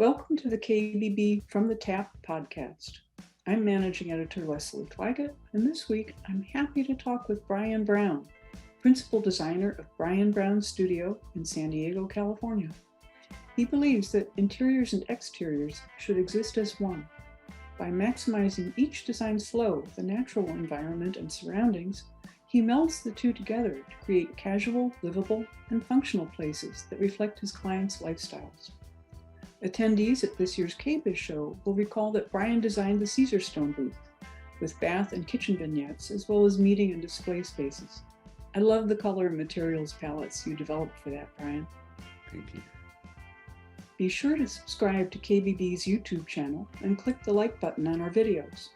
Welcome to the KBB From the Tap podcast. I'm Managing Editor Leslie Twygat, and this week I'm happy to talk with Brian Brown, Principal Designer of Brian Brown Studio in San Diego, California. He believes that interiors and exteriors should exist as one. By maximizing each design's flow with the natural environment and surroundings, he melds the two together to create casual, livable, and functional places that reflect his clients' lifestyles. Attendees at this year's KBIS show will recall that Brian designed the Caesarstone booth with bath and kitchen vignettes, as well as meeting and display spaces. I love the color and materials palettes you developed for that, Brian. Thank you. Be sure to subscribe to KBB's YouTube channel and click the like button on our videos.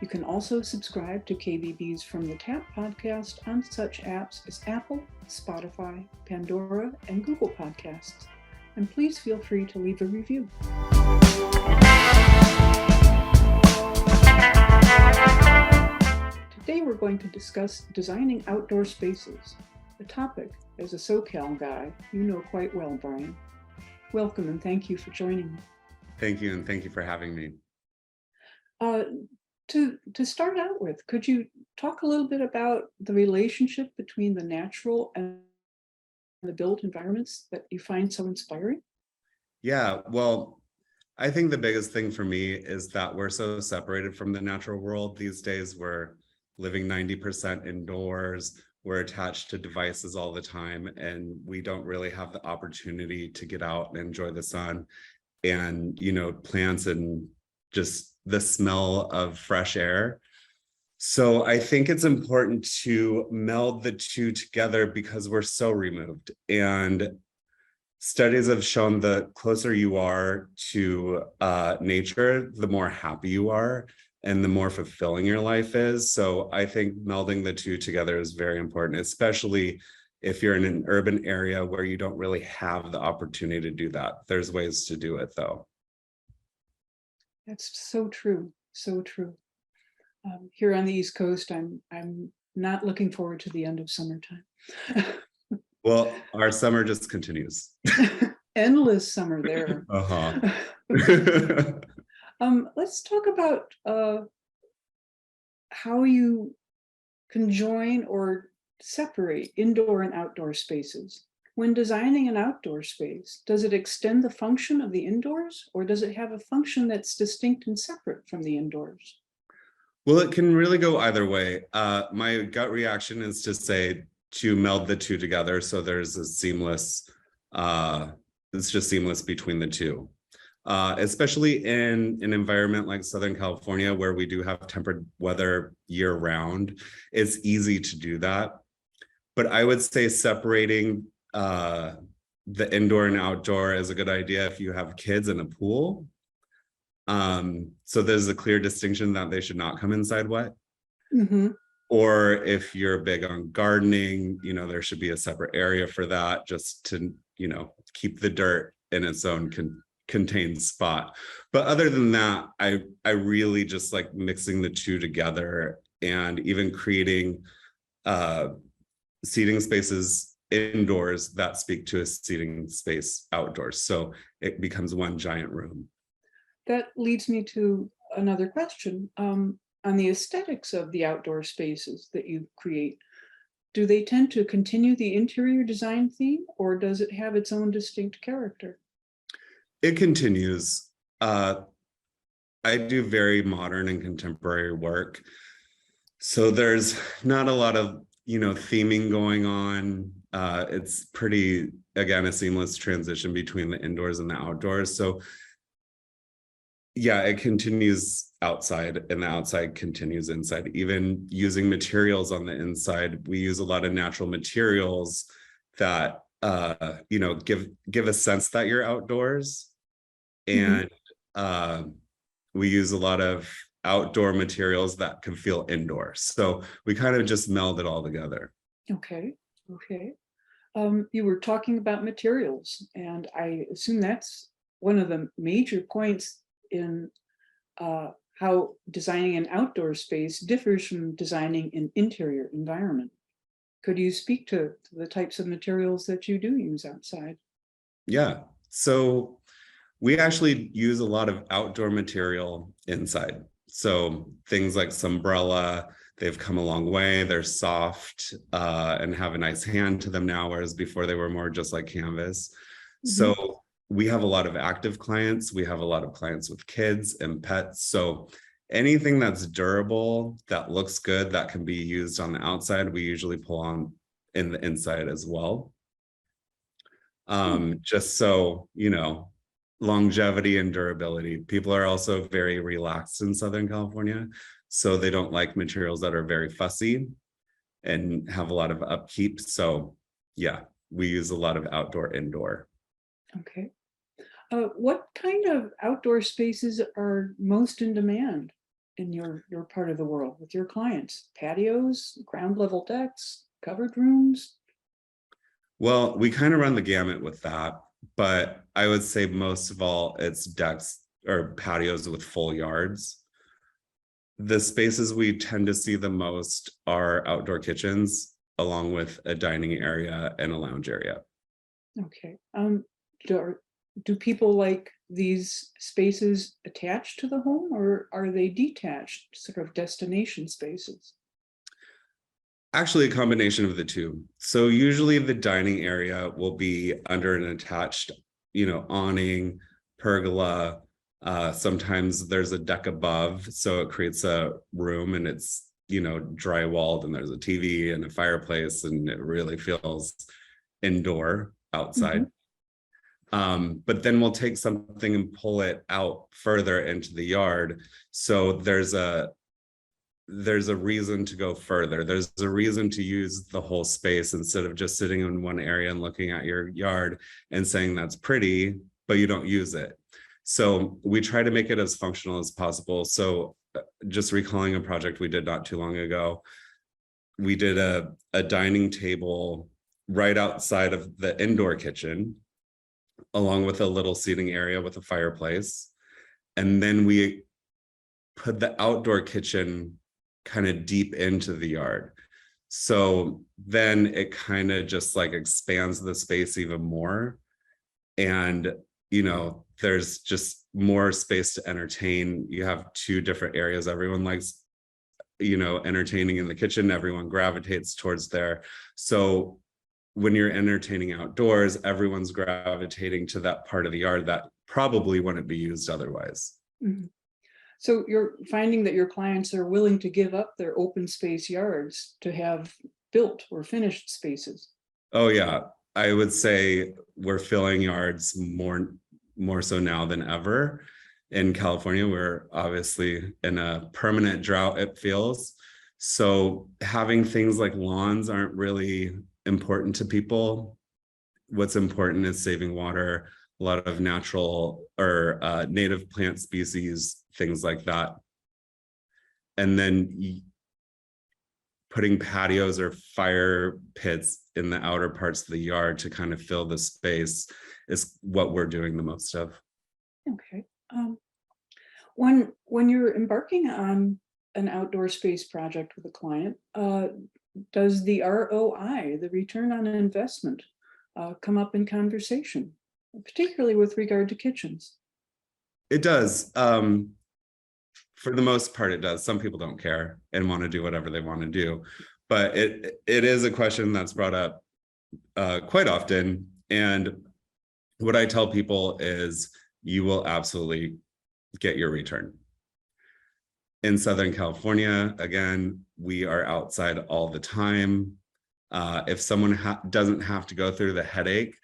You can also subscribe to KBB's From the Tap podcast on such apps as Apple, Spotify, Pandora, and Google Podcasts. And please feel free to leave a review. Today we're going to discuss designing outdoor spaces, a topic, as a SoCal guy, you know quite well, Brian. Welcome and thank you for joining me. Thank you, and thank you for having me. To start out with, could you talk a little bit about the relationship between the natural and the built environments that you find so inspiring? Yeah, well, I think the biggest thing for me is that we're so separated from the natural world these days. We're living 90% indoors, we're attached to devices all the time, and we don't really have the opportunity to get out and enjoy the sun and, plants and just the smell of fresh air. So I think it's important to meld the two together because we're so removed. And studies have shown the closer you are to nature, the more happy you are and the more fulfilling your life is. So I think melding the two together is very important, especially if you're in an urban area where you don't really have the opportunity to do that. There's ways to do it, though. That's so true, so true. Here on the East Coast, I'm not looking forward to the end of summertime. Well, our summer just continues. Endless summer there. Let's talk about how you conjoin or separate indoor and outdoor spaces. When designing an outdoor space, does it extend the function of the indoors, or does it have a function that's distinct and separate from the indoors? Well, it can really go either way. My gut reaction is to say to meld the two together so there's a seamless, it's just seamless between the two. Especially in an environment like Southern California, where we do have temperate weather year round, it's easy to do that. But I would say separating the indoor and outdoor is a good idea if you have kids in a pool. So there's a clear distinction that they should not come inside wet. Mm-hmm. Or if you're big on gardening, there should be a separate area for that, just to, keep the dirt in its own contained spot. But other than that, I really just like mixing the two together and even creating seating spaces indoors that speak to a seating space outdoors. So it becomes one giant room. That leads me to another question. On the aesthetics of the outdoor spaces that you create, do they tend to continue the interior design theme, or does it have its own distinct character? It continues. I do very modern and contemporary work. So there's not a lot of, theming going on. It's pretty, again, a seamless transition between the indoors and the outdoors. So yeah, it continues outside and the outside continues inside. Even using materials on the inside, we use a lot of natural materials that, give a sense that you're outdoors. And we use a lot of outdoor materials that can feel indoors. So we kind of just meld it all together. Okay. You were talking about materials, and I assume that's one of the major points in how designing an outdoor space differs from designing an interior environment. Could you speak to the types of materials that you do use outside? Yeah. So We actually use a lot of outdoor material inside. So things like Sunbrella, they've come a long way. They're soft and have a nice hand to them now, whereas before they were more just like canvas. So we have a lot of active clients. We have a lot of clients with kids and pets. So anything that's durable, that looks good, that can be used on the outside, we usually pull on in the inside as well. Just so, you know, longevity and durability. People are also very relaxed in Southern California, so they don't like materials that are very fussy and have a lot of upkeep. So yeah, we use a lot of outdoor, indoor. Okay. What kind of outdoor spaces are most in demand in your part of the world with your clients? Patios, ground level decks, covered rooms? Well, we kind of run the gamut with that, but I would say most of all, it's decks or patios with full yards. The spaces we tend to see the most are outdoor kitchens, along with a dining area and a lounge area. Okay. Do people like these spaces attached to the home, or are they detached, sort of destination spaces? Actually, a combination of the two. So usually the dining area will be under an attached, you know, awning, pergola. Sometimes there's a deck above, so it creates a room and it's, you know, drywalled and there's a TV and a fireplace and it really feels indoor outside. But then we'll take something and pull it out further into the yard. So there's a reason to go further. There's a reason to use the whole space instead of just sitting in one area and looking at your yard and saying that's pretty, but you don't use it. So we try to make it as functional as possible. So just recalling a project we did not too long ago, we did a dining table right outside of the indoor kitchen, along with a little seating area with a fireplace. And then we put the outdoor kitchen kind of deep into the yard. So then it kind of just like expands the space even more. And, you know, there's just more space to entertain. You have two different areas. Everyone likes, you know, entertaining in the kitchen. Everyone gravitates towards there. So when you're entertaining outdoors, everyone's gravitating to that part of the yard that probably wouldn't be used otherwise. So you're finding that your clients are willing to give up their open space yards to have built or finished spaces? Oh yeah, I would say we're filling yards more so now than ever. In California, we're obviously in a permanent drought, it feels. So having things like lawns aren't really important to people. What's important is saving water, a lot of natural or native plant species, things like that. And then putting patios or fire pits in the outer parts of the yard to kind of fill the space is what we're doing the most of. Okay. When you're embarking on an outdoor space project with a client, does the ROI, the return on investment, come up in conversation, particularly with regard to kitchens? It does. For the most part, it does. Some people don't care and want to do whatever they want to do, but it is a question that's brought up quite often. And what I tell people is you will absolutely get your return. In Southern California, again, we are outside all the time. If someone doesn't have to go through the headache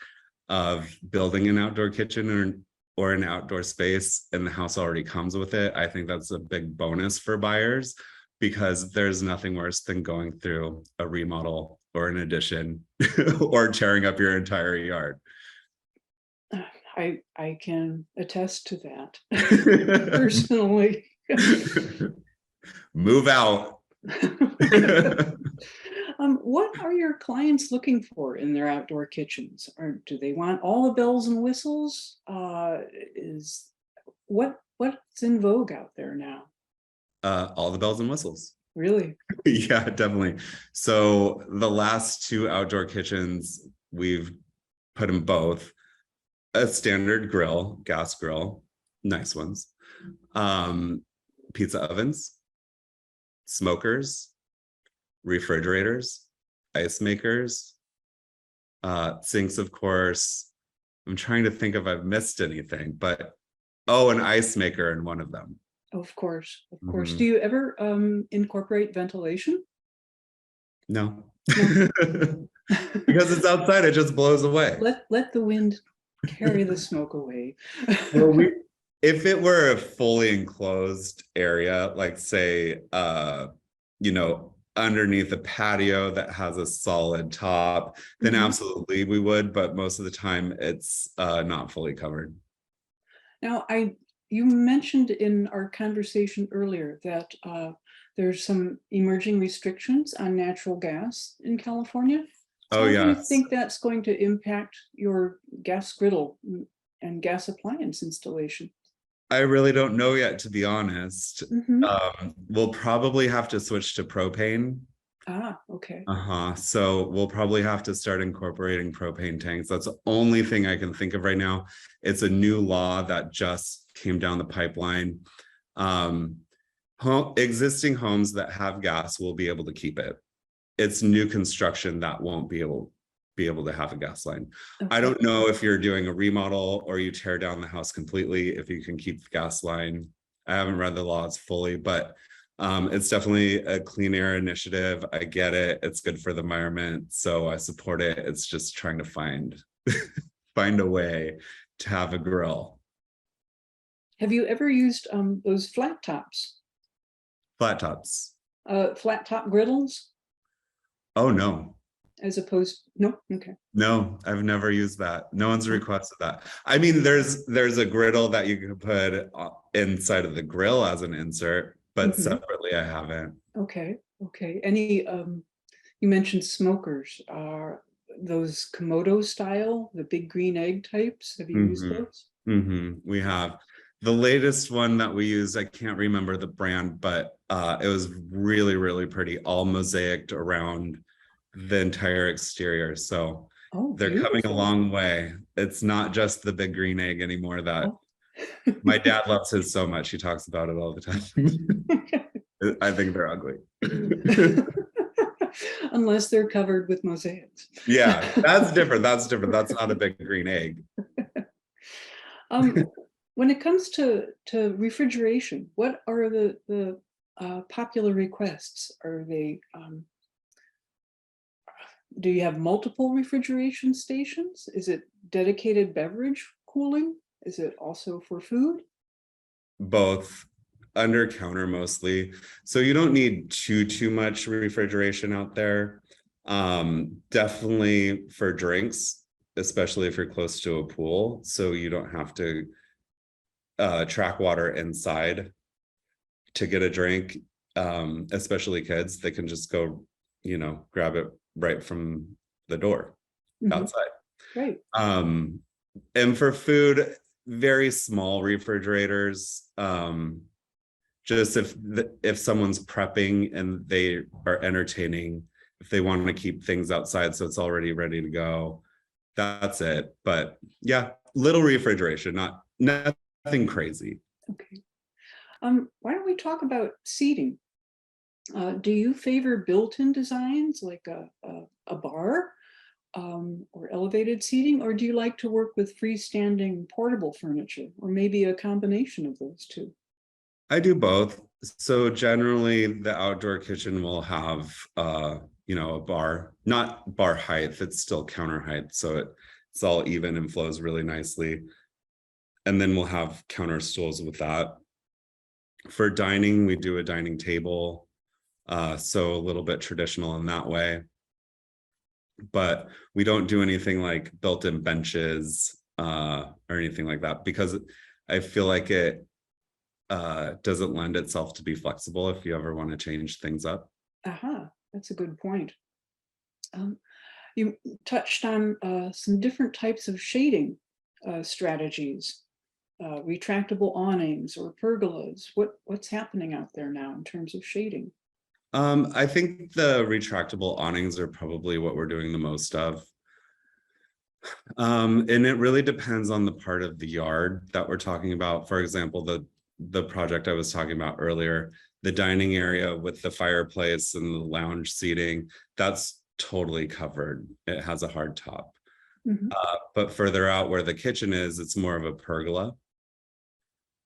of building an outdoor kitchen or an outdoor space and the house already comes with it, I think that's a big bonus for buyers, because there's nothing worse than going through a remodel or an addition or tearing up your entire yard. I can attest to that personally. Move out. What are your clients looking for in their outdoor kitchens? Or do they want all the bells and whistles? What's in vogue out there now? All the bells and whistles. Really? Yeah, definitely. So the last two outdoor kitchens, we've put in both. a standard grill, gas grill, nice ones. Pizza ovens, smokers, refrigerators, ice makers, sinks, of course. I'm trying to think if I've missed anything, but an ice maker in one of them. Of course, of course. Mhm. Do you ever incorporate ventilation? No. No. Because it's outside, it just blows away. Let the wind carry the smoke away. Well, if it were a fully enclosed area, like say, underneath a patio that has a solid top, then absolutely we would, but most of the time it's not fully covered. Now, you mentioned in our conversation earlier that there's some emerging restrictions on natural gas in California. So Oh, how do you yes. think that's going to impact your gas griddle and gas appliance installation? I really don't know yet, to be honest. We'll probably have to switch to propane. Okay. So we'll probably have to start incorporating propane tanks. That's the only thing I can think of right now. It's a new law that just came down the pipeline. Existing homes that have gas will be able to keep it. It's new construction that won't be able to have a gas line. Okay. I don't know if you're doing a remodel or you tear down the house completely, if you can keep the gas line. I haven't read the laws fully, but it's definitely a clean air initiative. I get it. It's good for the environment, so I support it. It's just trying to find a way to have a grill. Have you ever used those flat tops? Flat tops. Flat top griddles? Oh, no. As opposed, no? Okay. No, I've never used that. No one's requested that. I mean, there's a griddle that you can put inside of the grill as an insert, but separately I haven't. Okay. Any, you mentioned smokers. Are those Komodo style, the big green egg types? Have you used those? We have. The latest one that we used, I can't remember the brand, but it was really, really pretty, all mosaiced around the entire exterior. So they're coming a long way. It's not just the big green egg anymore that my dad loves his so much. He talks about it all the time. I think they're ugly. Unless they're covered with mosaics. Yeah, that's different. That's not a big green egg. When it comes to refrigeration, what are the popular requests? Are they do you have multiple refrigeration stations? Is it dedicated beverage cooling? Is it also for food? Both, under counter mostly. So you don't need too much refrigeration out there. Definitely for drinks, especially if you're close to a pool, so you don't have to track water inside to get a drink. Especially kids, they can just go, grab it right from the door outside. Right. And for food, very small refrigerators. Just if someone's prepping and they are entertaining, if they want to keep things outside so it's already ready to go, that's it. But yeah, little refrigeration, nothing crazy. Okay. Why don't we talk about seating? Do you favor built-in designs like a bar or elevated seating, or do you like to work with freestanding portable furniture, or maybe a combination of those two? I do both. So generally the outdoor kitchen will have a bar, not bar height, it's still counter height, so it's all even and flows really nicely. And then we'll have counter stools with that. For dining, we do a dining table, so a little bit traditional in that way. But we don't do anything like built-in benches or anything like that, because I feel like it doesn't lend itself to be flexible if you ever want to change things up. That's a good point. You touched on some different types of shading strategies, retractable awnings or pergolas. What's happening out there now in terms of shading? I think the retractable awnings are probably what we're doing the most of. And it really depends on the part of the yard that we're talking about. For example, the project I was talking about earlier, the dining area with the fireplace and the lounge seating, that's totally covered. It has a hard top. Mhm. But further out where the kitchen is, it's more of a pergola.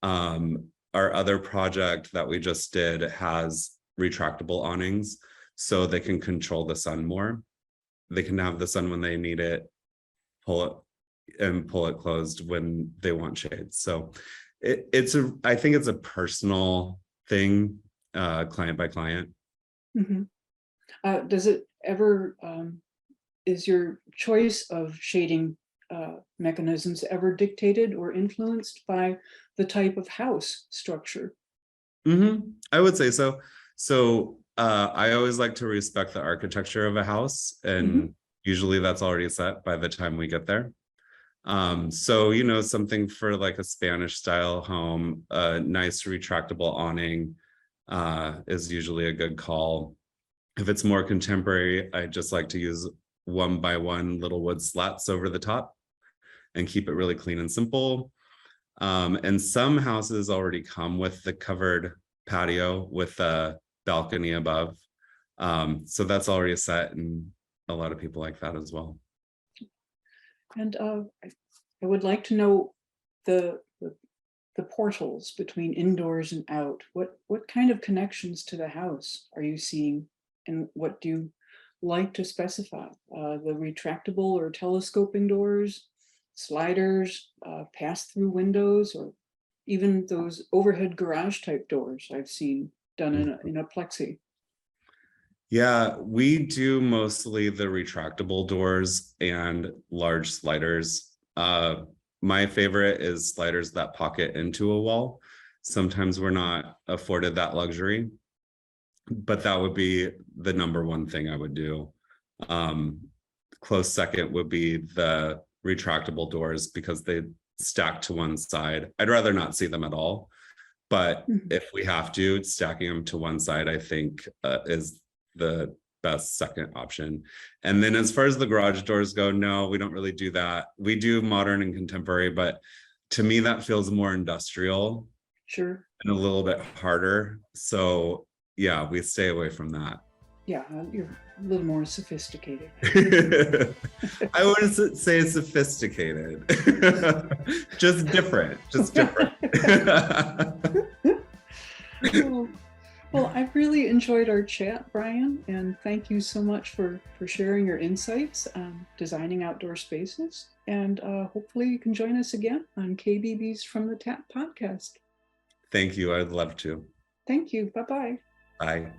Our other project that we just did has retractable awnings, so they can control the sun more. They can have the sun when they need it, pull it closed when they want shades. So I think it's a personal thing, client by client. Mhm. Does it ever, is your choice of shading mechanisms ever dictated or influenced by the type of house structure? I would say so. So I always like to respect the architecture of a house, Mhm. and usually that's already set by the time we get there. So, something for like a Spanish style home, a nice retractable awning is usually a good call. If it's more contemporary, I just like to use 1x1 little wood slats over the top and keep it really clean and simple. And some houses already come with the covered patio with a balcony above. So that's already set, and a lot of people like that as well. And I would like to know the portals between indoors and out. What kind of connections to the house are you seeing, and what do you like to specify? The retractable or telescoping doors, sliders, pass-through windows, or even those overhead garage type doors I've seen done in a plexi. Yeah, we do mostly the retractable doors and large sliders. My favorite is sliders that pocket into a wall. Sometimes we're not afforded that luxury, but that would be the number one thing I would do. Um, Close second would be the retractable doors because they stack to one side. I'd rather not see them at all, but Mhm. if we have to, stacking them to one side, I think is the best second option. And then as far as the garage doors go, no, we don't really do that. We do modern and contemporary, but to me, that feels more industrial Sure. and a little bit harder. So yeah, we stay away from that. Yeah, you're a little more sophisticated. I wouldn't say sophisticated. Just different. Just different. Well, well, I've really enjoyed our chat, Brian, and thank you so much for sharing your insights on designing outdoor spaces. And hopefully you can join us again on KBB's From the Tap podcast. Thank you. I'd love to. Thank you. Bye-bye. Bye.